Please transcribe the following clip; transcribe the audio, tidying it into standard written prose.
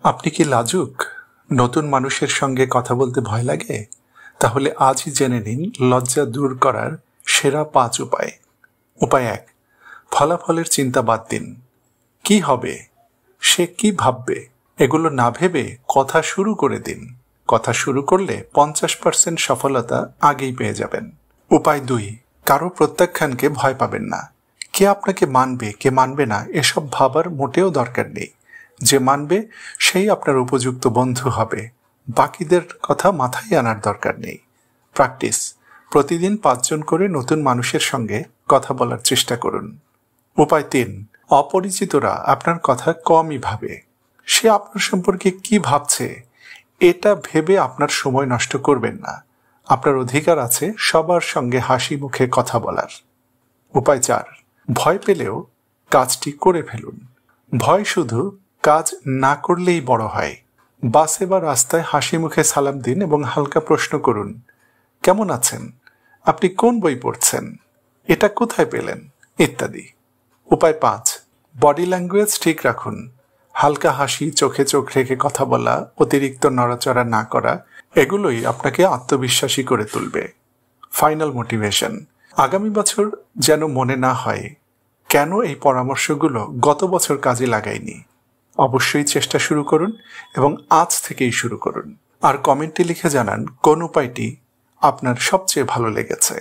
আপনি কি লাজুক? নতুন মানুষের সঙ্গে কথা বলতে ভয় লাগে? তাহলে আজই জেনে নিন লজ্জা দূর করার সেরা 5 উপায়। উপায় 1, ফলাফলের চিন্তা বাদ দিন। কি হবে? সে কি ভাববে? এগুলো না ভেবে কথা শুরু করে দিন। কথা শুরু করলে 50% সফলতা আগেই পেয়ে যাবেন। উপায় 2, কারো প্রত্যাখ্যানকে ভয় পাবেন না। কে আপনাকে মানবে, কে মানবে না এসব ভাবার মোটেও দরকার নেই। যে মানবে সেই আপনার উপযুক্ত বন্ধু হবে। বাকিদের কথা মাথায় আনার দরকার নেই। প্র্যাকটিস, প্রতিদিন 5 জন করে নতুন মানুষের সঙ্গে কথা বলার চেষ্টা করুন। উপায় 3, অপরিচিতরা আপনার কথা কমই ভাবে। সে আপনার সম্পর্কে কি ভাবছে এটা ভেবে আপনার সময় নষ্ট করবেন না। আপনার অধিকার আছে সবার সঙ্গে হাসি মুখে কথা বলার। উপায় 4, ভয় পেলেও কাজটি করে ফেলুন। ভয় শুধু কাজ না করলেই বড় হয়। বাসে বা রাস্তায় হাসি মুখে সালাম দিন এবং হালকা প্রশ্ন করুন, কেমন আছেন? আপনি কোন বই পড়ছেন? এটা কোথায় পেলেন? ইত্যাদি। উপায় 5, বডি ল্যাঙ্গুয়েজ ঠিক রাখুন। হালকা হাসি, চোখে চোখ রেখে কথা বলা, অতিরিক্ত নড়াচড়া না করা, এগুলোই আপনাকে আত্মবিশ্বাসী করে তুলবে। ফাইনাল মোটিভেশন, আগামী বছর যেন মনে না হয় কেন এই পরামর্শগুলো গত বছর কাজে লাগাইনি। অবশ্যই চেষ্টা শুরু করুন এবং আজ থেকেই শুরু করুন। আর কমেন্টে লিখে জানান কোন উপায়টি আপনার সবচেয়ে ভালো লেগেছে।